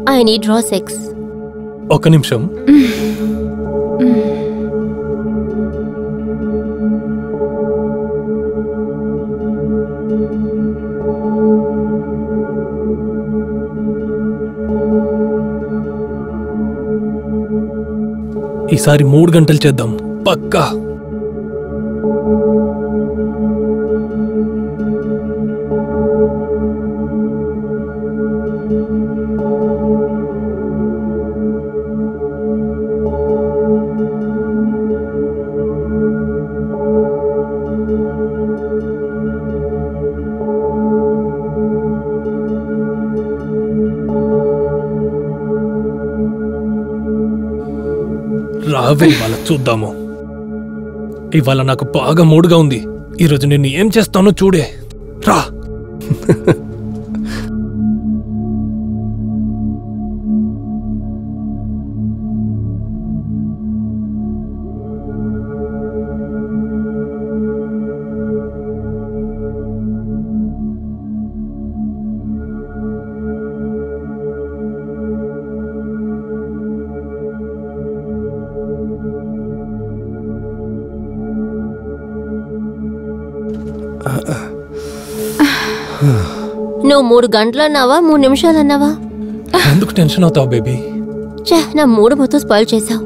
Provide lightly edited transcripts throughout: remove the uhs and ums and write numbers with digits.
I need raw sex. ఒక నిమిషం. ఈసారి 3 గంటలు చేద్దాం పక్కా. రావే ఇవాళ చూద్దాము. ఇవాళ నాకు బాగా మూడుగా ఉంది. ఈరోజు నేను ఏం చేస్తానో చూడే. రా. నువ్వు 3 గంటలు అన్నావా 3 నిమిషాలు అన్నావా? ఎందుకు టెన్షన్ అవుతావు బేబీ? నా మూడు మొత్తం స్పాయిల్ చేసావు.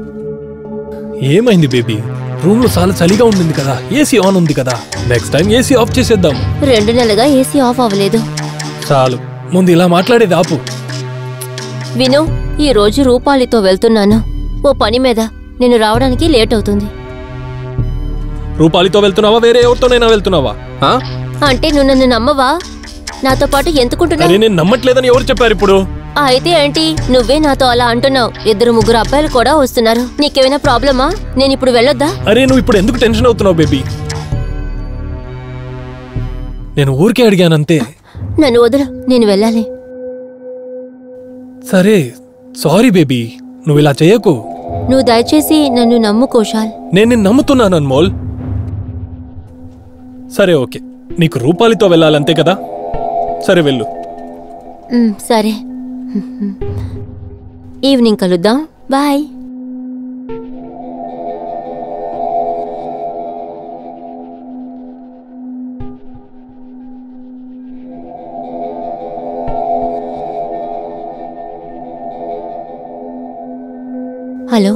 ఏమైంది బేబీ? రూమ్ లో చాలా చలిగా ఉంటుంది కదా, ఏసీ ఆన్ ఉంది కదా. నెక్స్ట్ టైం ఏసీ ఆఫ్ చేసేద్దాం. 2 నెలలుగా ఏసీ ఆఫ్ అవ్వలేదు. చాలు, ముందు ఇలా మాట్లాడేది ఆపు. విను, ఈ రోజు రూపాలితో వెళ్తున్నాను ఓ పని మీద. నేను రావడానికి లేట్ అవుతుంది. రూపాలితో వెళ్తున్నావా, వేరే ఎవరితోనైనా వెళ్తున్నావా? అంటే నువ్వు నన్ను నమ్మవా? నాతో పాటు ఎందుకుంటున్నావు? నేను నమ్మట్లేదని ఎవరు చెప్పారు ఇప్పుడు? అయితే ఏంటి, నువ్వే నాతో అలా అంటున్నావు. 2-3 అబ్బాయిలు కూడా వస్తున్నారు. నీకేమైనా ప్రాబ్లమా? నేను ఇప్పుడు వెళ్ళొద్దా? అరే నువ్వు ఇప్పుడు ఎందుకు టెన్షన్ అవుతున్నావు బేబీ? నేను ఊరికే అడిగానంతే. నన్ను వదలు, నేను వెళ్ళాలి. సరే సారీ బేబీ, నువ్వు ఇలా చేయకు. నువ్వు దయచేసి నన్ను నమ్ము కోశాల్. నేను నిన్ను నమ్ముతున్నాను అన్మోల్. సరే ఓకే, నీకు రూపాలితో వెళ్ళాలంతే కదా. సరే వెళ్ళు. సరే, ఈవినింగ్ కలుద్దాం. బాయ్. హలో,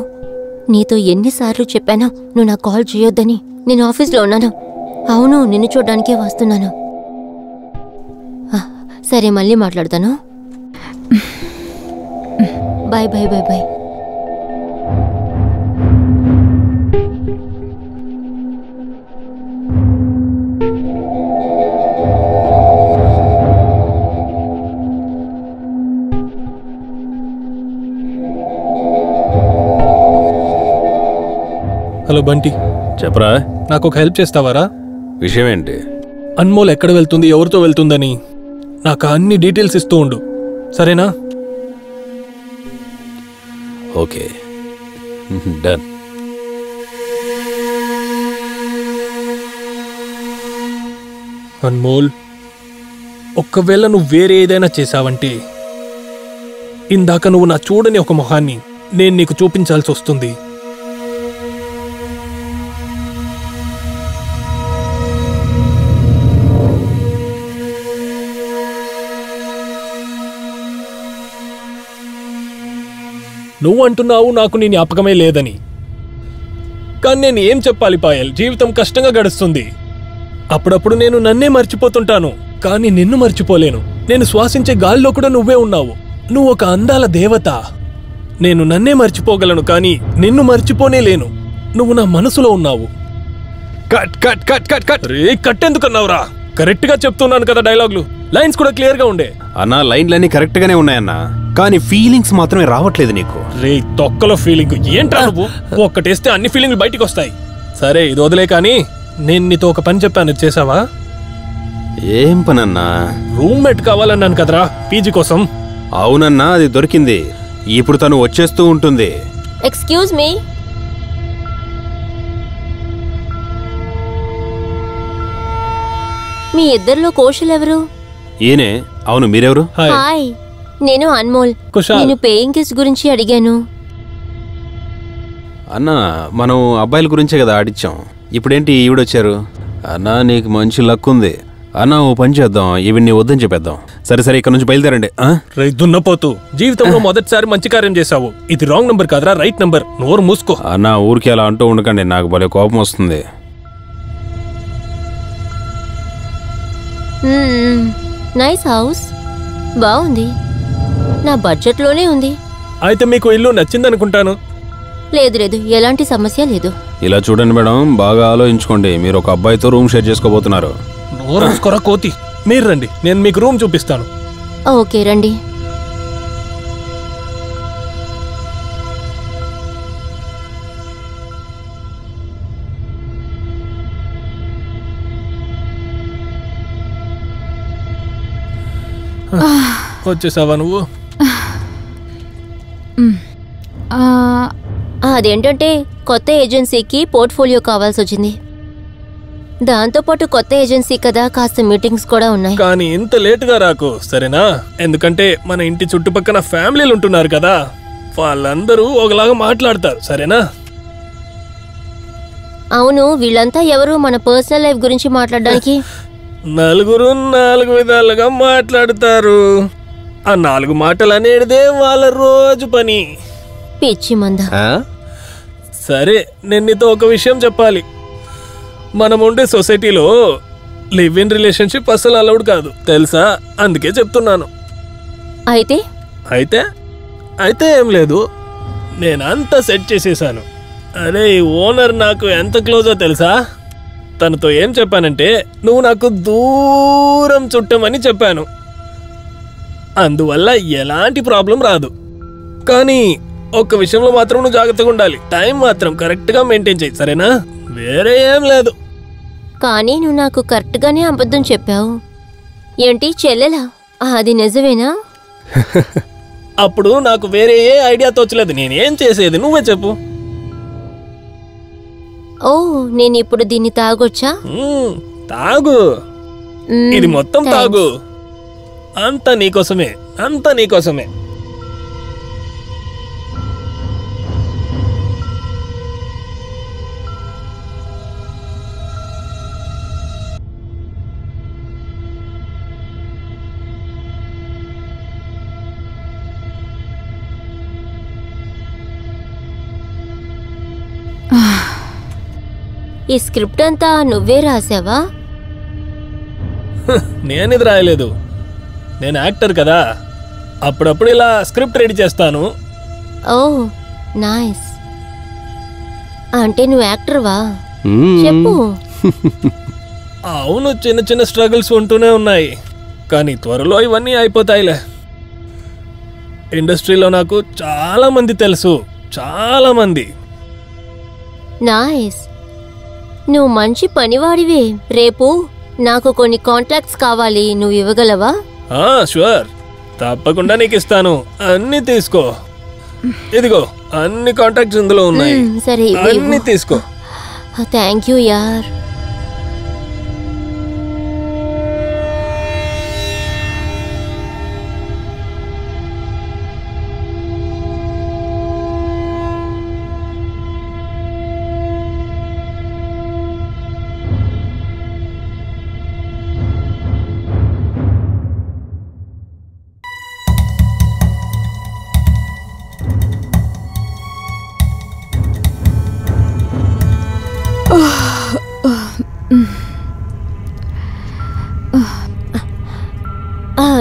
నీతో ఎన్నిసార్లు చెప్పాను నువ్వు నాకు కాల్ చేయొద్దని? నేను ఆఫీస్లో ఉన్నాను. అవును, నిన్ను చూడడానికే వస్తున్నాను. సరే, మళ్ళీ మాట్లాడతాను. Bye bye bye bye. Hello Bunty. చెప్పరా. నాకు ఒక హెల్ప్ చేస్తావారా? విషయం ఏంటి? అన్మోల్ ఎక్కడ వెళ్తుంది, ఎవరితో వెళ్తుందని నాకు అన్ని డీటెయిల్స్ ఇస్తూ ఉండు, సరేనా? Okay, done. అన్మోల్, ఒక్కవేళ నువ్వు వేరే ఏదైనా చేశావంటే ఇందాక నువ్వు నా చూడని ఒక మొహాన్ని నేను నీకు చూపించాల్సి వస్తుంది. నువ్వు అంటున్నావు నాకు నీ జ్ఞాపకమే లేదని, కానీ నేను ఏం చెప్పాలి పాయల్? జీవితం కష్టంగా గడుస్తుంది. అప్పుడప్పుడు నేను నన్నే మర్చిపోతుంటాను, కానీ నిన్ను మర్చిపోలేను. నేను శ్వాసించే గాల్లో కూడా నువ్వే ఉన్నావు. నువ్వు ఒక అందాల దేవత. నేను నన్నే మర్చిపోగలను, కానీ నిన్ను మర్చిపోనే లేను. నువ్వు నా మనసులో ఉన్నావు. Cut cut cut cut cut. రే కట్ ఎందుకన్నావురా? కరెక్ట్ గా చెప్తున్నాను కదా డైలాగులు. లైన్స్ కూడా క్లియర్ గా ఉండే. అన్నా, లైన్లన్నీ కరెక్ట్ గానే ఉన్నాయన్నా, కానీ ఫీలింగ్స్ మాత్రమే రావట్లేదు నీకు. రే తొక్కలో ఫీలింగ్ ఏంట్రా నువ్వు? ఒక్కటేస్తే అన్ని ఫీలింగ్లు బయటికి వస్తాయి. సరే ఇది వదిలే, కానీ నేను నీతో ఒక పని చెప్పాను, చేసావా? ఏం పనన్నా? రూమ్మేట్ కావాలన్నాను కదరా పీజీ కోసం. అవునన్నా, అది దొరికింది. ఇప్పుడు తను వచ్చేస్తూ ఉంటుంది. Excuse me. మీ ఇద్దరిలో కోశల్ ఎవరు? ఈయనే. అవును, మీరెవరు? హాయ్. నేను అన్మోల్. కుషాల్. నేను పేయింగ్ గెస్ట్ గురించి అడిగాను. అన్న మనం అబ్బాయిల గురించే కదా ఆడిచ్చాం. ఇప్పుడేంటి ఈవిడొచ్చారు? అన్న నీకు మంచి లక్ ఉంది అన్న. ఓ పని చేద్దాం, ఈవిడ్ని వద్దని చెప్పేద్దాం. సరే సరే, ఇక్కడ నుంచి బయలుదేరండి. దున్నపోతూ జీవితంలో మొదటిసారి మంచి కార్యం చేశావు. ఇది రాంగ్ నంబర్ కాదురా, రైట్ నంబర్. నోరు మూసుకో. అన్న ఊరికి అలా అంటూ ఉండకండి, నాకు భలే కోపం వస్తుంది. నైస్ హౌస్, బాగుంది, నా బడ్జెట్లోనే ఉంది. అయితే మీకు ఇల్లు నచ్చిందనుకుంటాను. లేదు లేదు, ఎలాంటి సమస్య లేదు. ఇలా చూడండి మేడం, బాగా ఆలోచించుకోండి. మీరు ఒక అబ్బాయితో రూమ్ షేర్ చేసుకోబోతున్నారు. నోరు మూసుకోరా కోతి. మీరు రండి, నేను మీకు రూమ్ చూపిస్తాను. ఓకే రండి. వచ్చేసావా నువ్వు? అదేంటంటే కొత్త ఏజెన్సీకి పోర్ట్ఫోలియో కావాల్సి వచ్చింది. దాంతోపాటు కొత్త ఏజెన్సీ కదా, కాస్త మీటింగ్స్ కూడా ఉన్నాయి. కానీ ఇంత లేటుగా రాకు సరేనా? ఎందుకంటే మన ఇంటి చుట్టుపక్కల ఫ్యామిలీలు ఉంటున్నారు కదా, వాళ్ళందరూ ఒకలాగా మాట్లాడతారు సరేనా? అవును, వీళ్ళంతా ఎవరు మన పర్సనల్ లైఫ్ గురించి మాట్లాడడానికి? నలుగురు 4 విధాలుగా మాట్లాడుతారు. ఆ 4 మాటలు అనేదే వాళ్ళ రోజు పని. పిచ్చి మంద. సరే, నేను నీతో ఒక విషయం చెప్పాలి. మనం ఉండే సొసైటీలో లివ్ ఇన్ రిలేషన్షిప్ అసలు అలౌడ్ కాదు తెలుసా? అందుకే చెప్తున్నాను. అయితే అయితే అయితే ఏం లేదు, నేనంతా సెట్ చేసేసాను. అరే ఓనర్ నాకు ఎంత క్లోజో తెలుసా? తనతో ఏం చెప్పానంటే, నువ్వు నాకు దూరం చుట్టమని చెప్పాను. అందువల్ల ఎలాంటి ప్రాబ్లం రాదు. కానీ ఒక్క విషయంలో మాత్రం నువ్వు జాగ్రత్తగా ఉండాలి. టైం మాత్రం కరెక్ట్గా మెయింటైన్ చేయి సరేనా? వేరే ఏం లేదు. కానీ నువ్వు నాకు కరెక్ట్గానే అబద్ధం చెప్పావు. ఏంటి చెల్లెలా? అది నిజమేనా? అప్పుడు నాకు వేరే ఏ ఐడియా తోచలేదు. నేనేం చేసేది నువ్వే చెప్పు. ఓ, నేను ఇప్పుడు దీన్ని తాగొచ్చా? తాగు, ఇది మొత్తం తాగు. అంతా నీకోసమే, అంతా నీకోసమే. ఈ స్క్రిప్ట్ అంతా నువ్వే రాసావా? నేనిది రాయలేదు, నేను యాక్టర్ కదా, అప్పుడప్పుడు ఇలా స్క్రిప్ట్ రెడీ చేస్తాను. ఓ నైస్. అంటే నువ్వు యాక్టర్వా? చెప్పు. అవును, చిన్న చిన్న స్ట్రగుల్స్ ఉంటూనే ఉన్నాయి, కానీ త్వరలో ఇవన్నీ అయిపోతాయిలే. ఇండస్ట్రీలో నాకు చాలా మంది తెలుసు, చాలా మంది. నైస్, నువ్వు మంచి పనివాడివే. రేపు నాకు కొన్ని కాంటాక్ట్స్ కావాలి, నువ్వు ఇవ్వగలవా? షూర్, తప్పకుండా నీకు ఇస్తాను. అన్ని తీసుకో, ఇదిగో అన్ని కాంటాక్ట్స్ ఇందులో ఉన్నాయి. సరే, అన్ని తీసుకో. థ్యాంక్ యూ యార్.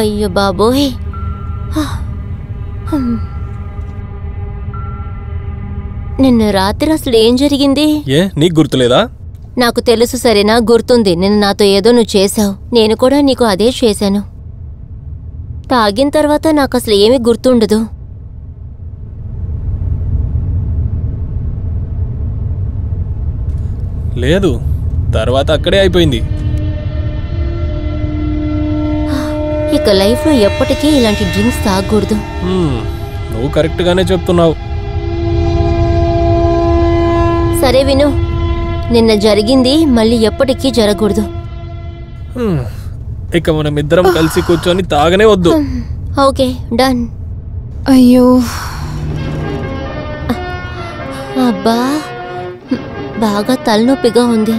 అయ్యో బాబోయ్, నిన్న రాత్రి అసలు ఏం జరిగింది? ఏ నీకు గుర్తులేదా? నాకు తెలుసు సరేనా, గుర్తుంది. నిన్న నాతో ఏదో నువ్వు చేశావు, నేను కూడా నీకు అదే చేశాను. తాగిన తర్వాత నాకు అసలు ఏమీ గుర్తుండదు. లేదు, తర్వాత అక్కడే అయిపోయింది. ఇక లైఫ్లో ఎప్పటికీ ఇలాంటి డ్రింక్స్ తాగకూడదు. నువ్వు కరెక్ట్గానే చెప్తున్నావు. సరే విను, నిన్న జరిగింది మళ్ళీ ఎప్పటికీ జరగకూడదు. ఇక మనం ఇద్దరం కలిసి కూర్చొని తాగనే వద్దు. Okay done. అయ్యో అబ్బా బాగా తలనొప్పిగా ఉంది.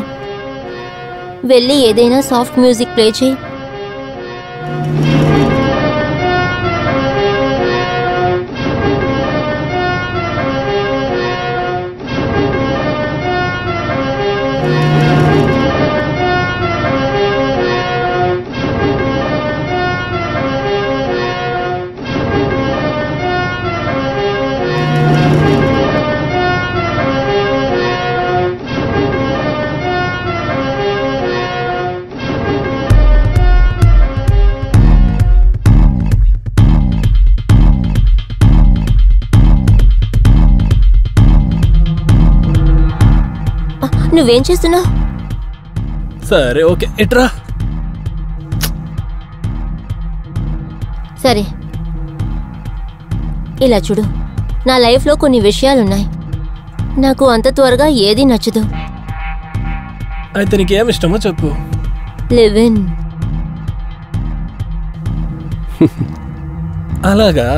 వెళ్ళి ఏదైనా సాఫ్ట్ మ్యూజిక్ ప్లే చేయి. నువ్వేం చేస్తున్నావు? సరే ఓకే ఎట్రా. సరే ఇలా చూడు, నా లైఫ్లో కొన్ని విషయాలున్నాయి. నాకు అంత త్వరగా ఏది నచ్చదు. అయితే నీకేం ఇష్టమో చెప్పు. Live in. అలాగా,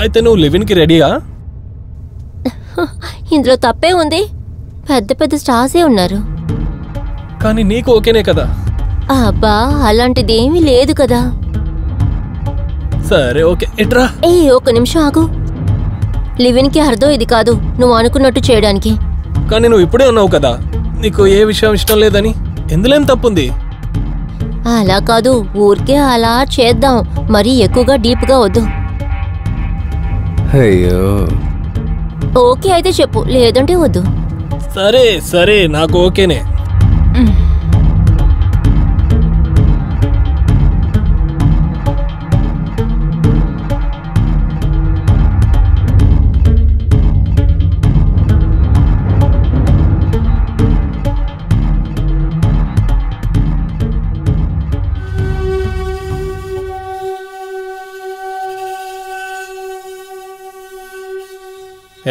అయితే నువ్వు లివిన్కి రెడీయా? ఇందులో తప్పే ఉంది? పెద్ద పెద్ద స్టార్సే ఉన్నారు. కానీ నీకు ఓకేనే కదా? అబ్బా అలాంటిది ఏమీ లేదు కదా. సరే ఓకే ఎట్రా. ఒక్క నిమిషం ఆగు. లివిన్కి అర్థం ఇది కాదు నువ్వు అనుకున్నట్టు చేయడానికి. కానీ నువ్వు ఇప్పుడే ఉన్నావు కదా నీకు ఏ విషయం ఇష్టం లేదని. ఎందులేం తప్పుంది? అలా కాదు, ఊరికే అలా చేద్దాం, మరీ ఎక్కువగా డీప్గా వద్దు. అయ్యో ఓకే అయితే చెప్పు, లేదంటే వద్దు. సరే సరే నాకు ఓకేనే.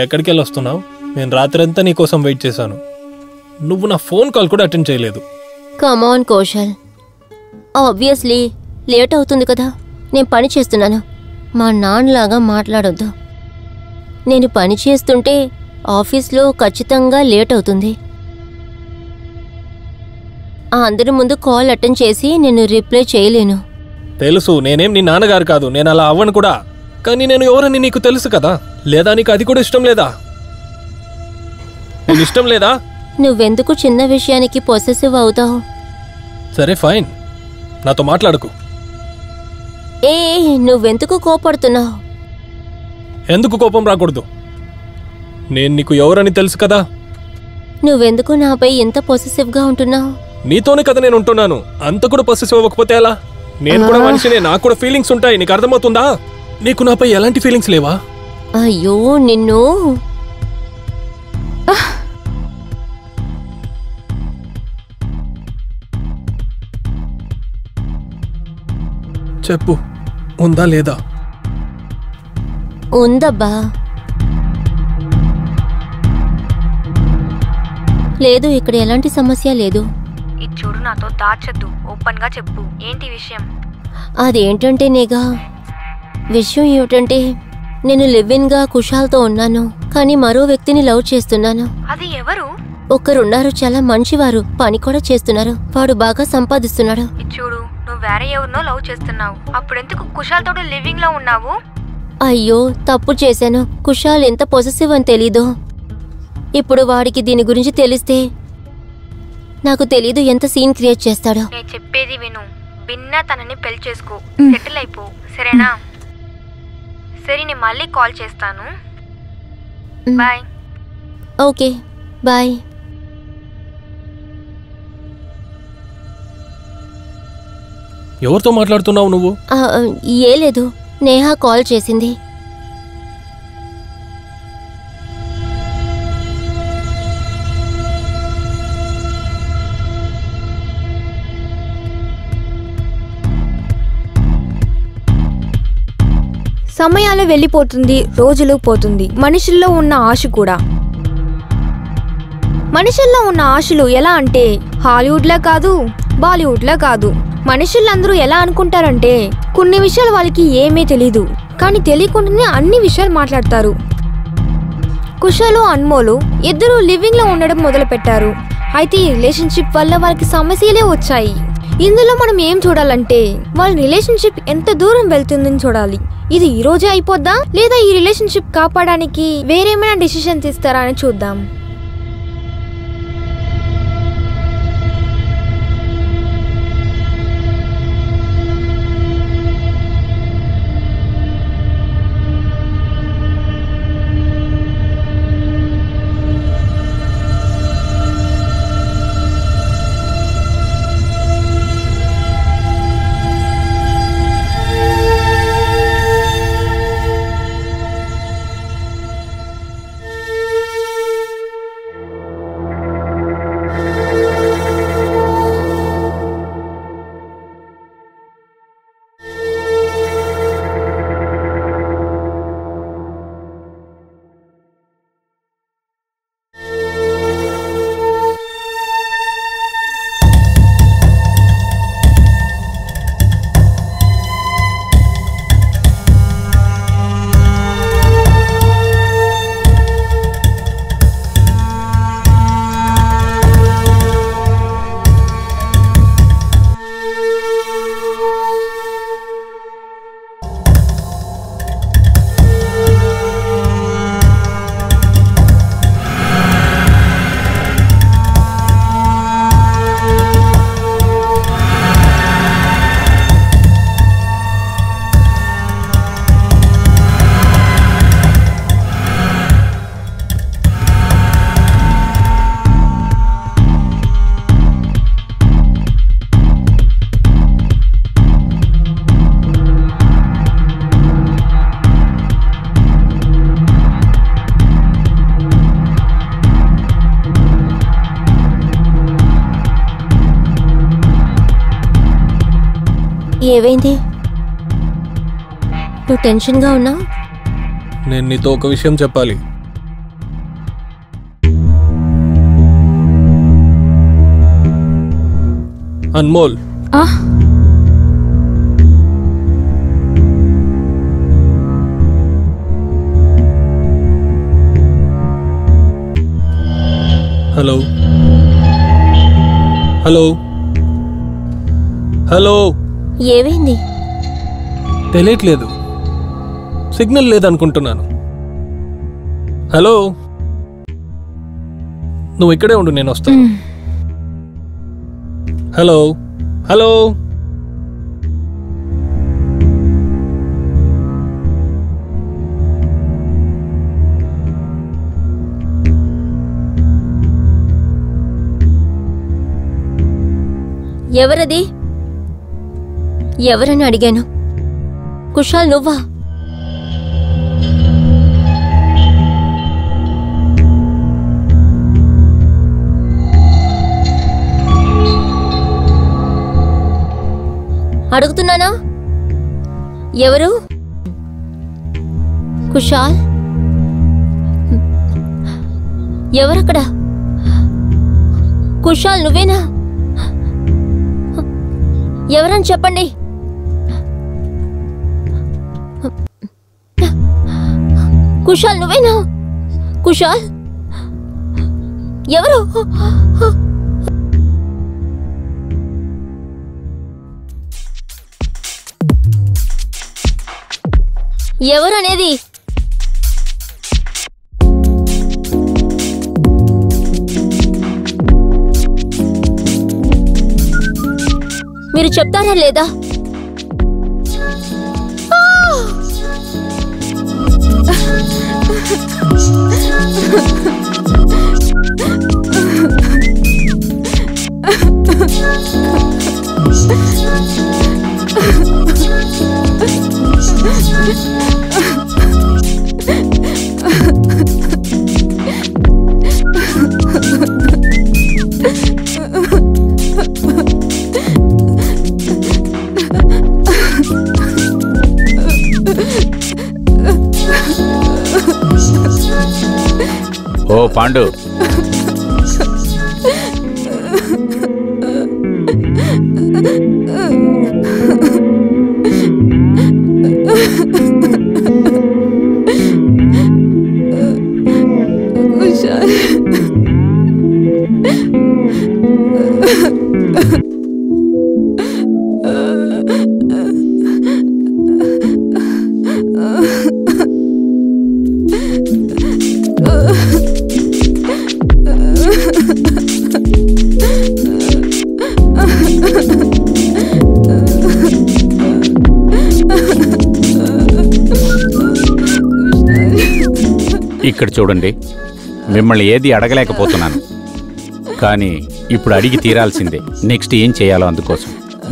ఎక్కడికి వెళ్ళి వస్తున్నావు? నేను రాత్రంతా నీకోసం వెయిట్ చేశాను. నువ్వు నా ఫోన్ కాల్ కూడా అటెండ్ చేయలేదు. Come on Kaushal, obviously late అవుతుంది కదా. నేను పని చేస్తున్నాను, మా నాన్నలాగా మాట్లాడొద్దు. నేను పని చేస్తుంటే ఆఫీస్లో ఖచ్చితంగా లేట్ అవుతుంది. అందరి ముందు కాల్ అటెండ్ చేసి నేను రిప్లై చేయలేను. తెలుసు, నేనేం నీ నాన్నగారు కాదు, నేను అలా అవ్వను కూడా. కానీ నేను ఎవరని నీకు తెలుసు కదా. లేదా నీకు అది కూడా ఇష్టం లేదా? నేను ఇష్టం లేదా? నువ్వెందుకు చిన్న విషయానికి పొసెసివ్ అవుతావు? సరే ఫైన్, నాతో మాట్లాడుకు. నువ్వెందుకు కోపడుతున్నావు? ఎందుకు కోపం రాకూడదు? నేను నీకు ఎవరని తెలుసు కదా. నువ్వెందుకు నాపై ఇంత పొసెసివ్గా ఉంటున్నావు? నీతోనే కదా నేను ఉంటున్నాను. అంత కూడా పొసెసివ్ అవ్వకపోతే ఎలా? నేను కూడా మనిషినే, నాకు కూడా ఫీలింగ్స్ ఉంటాయి. నీకు అర్థమవుతుందా? నీకు నాపై ఎలాంటి ఫీలింగ్స్ లేవా? అయ్యో నిన్ను. చెప్పు, ఉందా లేదా? ఉందబ్బా. లేదు, ఇక్కడ ఎలాంటి సమస్య లేదు. ఇది చూడు, నాతో దాచద్దు, ఓపెన్ గా చెప్పు, ఏంటి విషయం? అదేంటంటే నేగా, విషయం ఏమిటంటే నేను లివ్-ఇన్గా కుషాల్తో ఉన్నాను, కానీ మరో వ్యక్తిని లవ్ చేస్తున్నాను. అది ఎవరు? ఒకరున్నారు, చాలా మంచివారు, పని కూడా చేస్తున్నారు. వాడు బాగా సంపాదిస్తున్నాడు. ఇది చూడు, నువ్వు వేరే ఎవరినో లవ్ చేస్తున్నావు. అప్పుడెందుకు కుషాల్ తోడు లివింగ్ లో ఉన్నావు? అయ్యో తప్పు చేశాను. కుషాల్ ఎంత పొసెసివ్ అని తెలీదు. ఇప్పుడు వాడికి దీని గురించి తెలిస్తే నాకు తెలీదు ఎంత సీన్ క్రియేట్ చేస్తాడో. నేను చెప్పేది విను, బిన్నా తనని పెళ్లి చేసుకో, సెటిల్ అయిపో, సరేనా? సరే, నేను మళ్ళీ కాల్ చేస్తాను. బాయ్. Okay bye. ఎవరితో మాట్లాడుతున్నావు నువ్వు? ఏ లేదు, నేహా కాల్ చేసింది. సమయాలు వెళ్ళిపోతుంది, రోజులు పోతుంది, మనుషుల్లో ఉన్న ఆశ కూడా. మనుషుల్లో ఉన్న ఆశలు ఎలా అంటే హాలీవుడ్లా కాదు, బాలీవుడ్లా కాదు, మనుషులందరూ ఎలా అనుకుంటారంటే కొన్ని విషయాలు వాళ్ళకి ఏమీ తెలీదు, కానీ తెలియకుండానే అన్ని విషయాలు మాట్లాడతారు. కుషాలు అన్మోలు ఇద్దరు లివింగ్ లో ఉండడం మొదలు పెట్టారు. అయితే ఈ రిలేషన్షిప్ వల్ల వాళ్ళకి సమస్యలే వచ్చాయి. ఇందులో మనం ఏం చూడాలంటే వాళ్ళ రిలేషన్షిప్ ఎంత దూరం వెళ్తుందని చూడాలి. ఇది ఈ రోజే అయిపోద్దా లేదా ఈ రిలేషన్షిప్ కాపాడడానికి వేరేమైనా డిసిషన్స్ ఇస్తారా అని చూద్దాం. ఏవైంది? నువ్వు టెన్షన్గా ఉన్నావు? నేను నీతో ఒక విషయం చెప్పాలి. Anmol, hello hello hello. ఏవైంది? తెలియట్లేదు, సిగ్నల్ లేదనుకుంటున్నాను. హలో, నువ్వు ఇక్కడే ఉండు, నేను వస్తాను. Hello hello. ఎవరది? ఎవరని అడిగాను. కుషాల్ నువ్వా? అడుగుతున్నానా? ఎవరు? కుషాల్? ఎవరక్కడ? కుషాల్ నువ్వేనా? ఎవరని చెప్పండి. కుషాల్ నువ్వేనా? కుషాల్ ఎవరు? ఎవరనేది? మీరు చెప్తారా లేదా? ఓ పాండు, ఇక్కడ చూడండి, మిమ్మల్ని ఏది అడగలేకపోతున్నాను, కానీ ఇప్పుడు అడిగి తీరాల్సిందే. నెక్స్ట్ ఏం చేయాలో అందుకోసం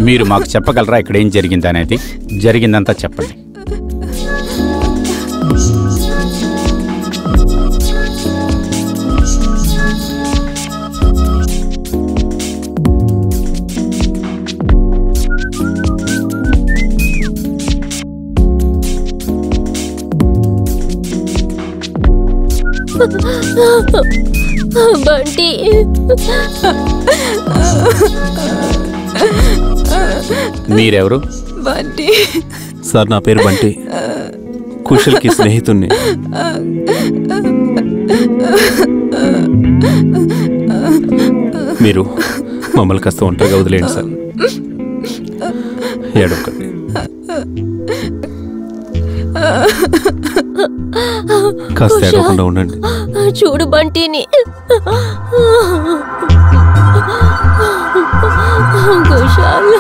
మీరు మాకు చెప్పగలరా? ఇక్కడ ఏం జరిగింది అనేది, జరిగిందంతా చెప్పండి. బంటి, మీరెవరు? బంటి సార్, నా పేరు బంటి, కుశల్కి స్నేహితుణ్ణి. మీరు మమ్మల్ని కాస్త ఒంటరిగా వదిలేయండి సార్. ఏడొక్కటి కాస్త ఏడవకుండా ఉండండి. చూడు బంటిని. కుశాల్,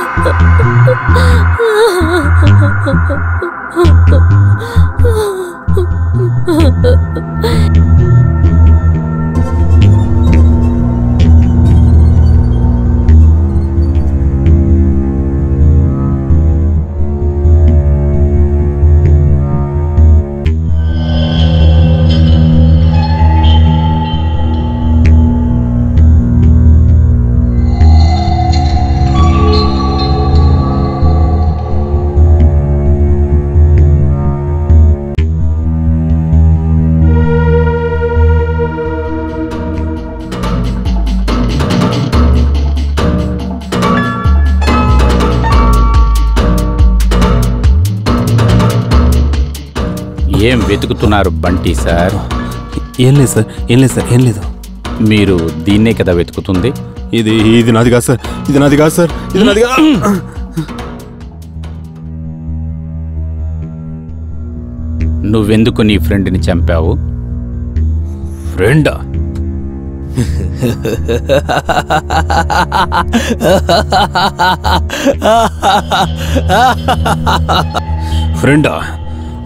ఏం వెతుకుతున్నారు బంటి సార్? ఏం లేదు సార్, ఏం లేదు సార్, ఏం లేదు. మీరు దీన్నే కదా వెతుకుతుంది? ఇది నాది కాదు సార్, ఇది నాది కాదు సార్, ఇది నాది కాదు. నువ్వెందుకు నీ ఫ్రెండ్ని చంపావు? ఫ్రెండా? ఫ్రెండా?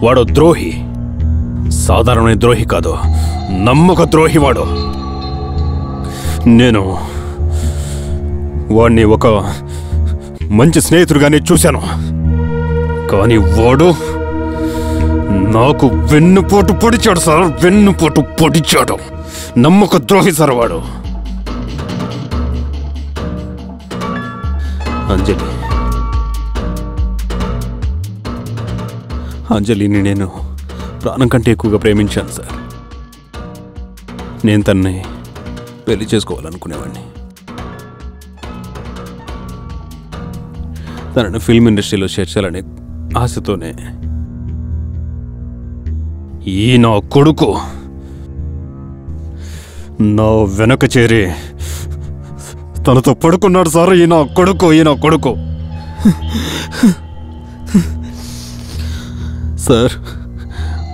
వాడు ద్రోహి, సాధారణమైన ద్రోహి కాదు, నమ్మక ద్రోహి వాడు. నేను వాడిని ఒక మంచి స్నేహితుడిగానే చూశాను, కానీ వాడు నాకు వెన్నుపోటు పొడిచాడు సార్, వెన్నుపోటు పొడిచాడు. నమ్మక ద్రోహి సార్ వాడు. అంజలిని నేను ప్రాణం కంటే ఎక్కువగా ప్రేమించాను సార్. నేను తన్ని పెళ్లి చేసుకోవాలనుకునేవాడిని. తనను ఫిల్మ్ ఇండస్ట్రీలో చేర్చాలనే ఆశతోనే ఈ నా కొడుకు నా వెనక చేరి తనతో పడుకున్నాడు సార్. ఈ నా కొడుకు సార్,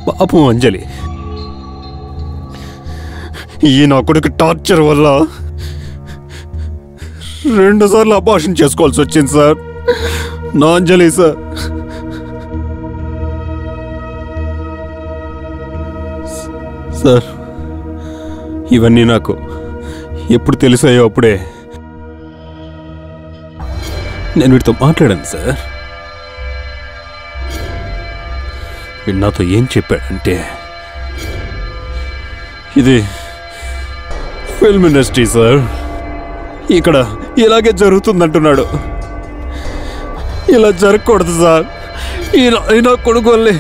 పాపం అంజలి. ఈ నా కొడుకు టార్చర్ వల్ల 2 సార్లు అబార్షన్ చేసుకోవాల్సి వచ్చింది సార్. నా అంజలి సార్. సార్, ఇవన్నీ నాకు ఎప్పుడు తెలిసాయో అప్పుడే నేను వీటితో మాట్లాడాను సార్. వీడు నాతో ఏం చెప్పాడంటే, ఇది ఫిల్మ్ ఇండస్ట్రీ సార్, ఇక్కడ ఇలాగే జరుగుతుందంటున్నాడు. ఇలా జరగకూడదు సార్. ఈయన కొడుకు వల్లే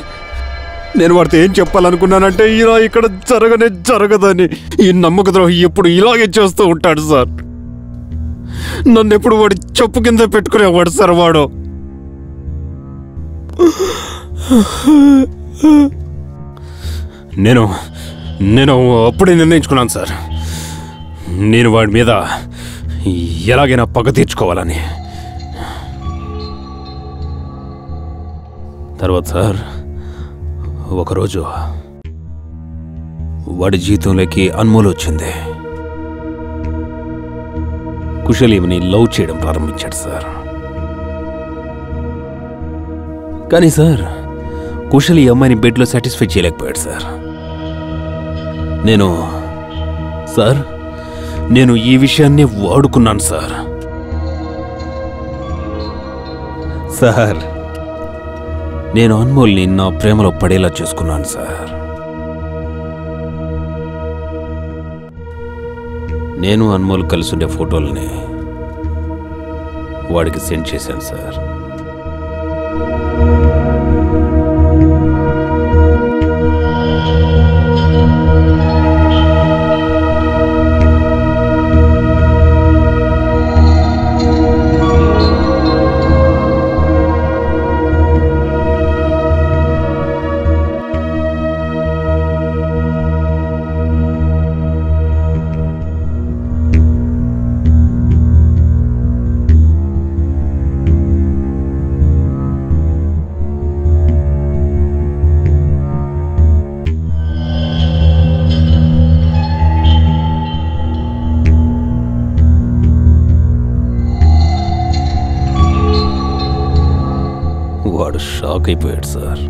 నేను వాడితో ఏం చెప్పాలనుకున్నానంటే, ఇలా ఇక్కడ జరగనే జరగదని. ఈ నమ్మక ద్రోహి ఎప్పుడు ఇలాగే చేస్తూ ఉంటాడు సార్. నన్ను ఎప్పుడు వాడు చెప్పు కింద పెట్టుకునేవాడు సార్ వాడు. నేను అప్పుడే నిర్ణయించుకున్నాను సార్, నేను వాడి మీద ఎలాగైనా పగ తీర్చుకోవాలని. తర్వాత సార్ ఒకరోజు వాడి జీవితంలోకి అన్మోల్ వచ్చింది. కుశల్ ఈమెని లవ్ చేయడం ప్రారంభించాడు సార్. కానీ సార్ కుశల్ ఈ అమ్మాయిని బెడ్లో సాటిస్ఫై చేయలేకపోయాడు సార్. నేను ఈ విషయాన్ని వాడుకున్నాను సార్. నేను అన్మోల్ని నా ప్రేమలో పడేలా చేసుకున్నాను సార్. నేను అన్మోల్ కలిసి ఉండే ఫోటోల్ని వాడికి సెండ్ చేశాను సార్. వాడు షాక్ అయిపోయాడు సార్.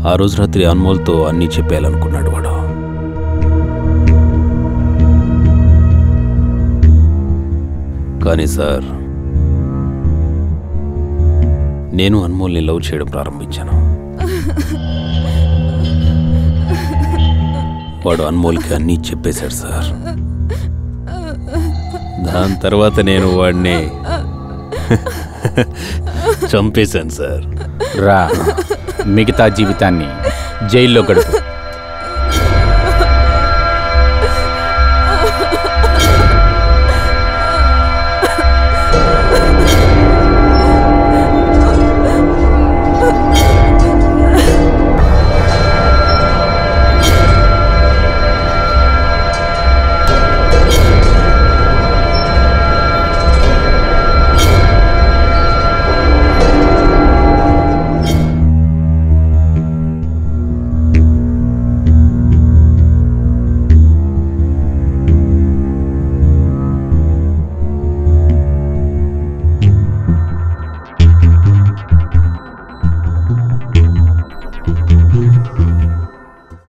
ఆ రోజు రాత్రి అన్మోల్తో అన్నీ చెప్పేయాలనుకున్నాడు వాడు. కానీ సార్ నేను అన్మోల్ని లవ్ చేయడం ప్రారంభించాను. వాడు అన్మోల్కి అన్నీ చెప్పేశాడు సార్. దాని తర్వాత నేను వాడిని చంపేశాను సార్. రా, మిగతా జీవితాన్ని జైల్లో గడుపు.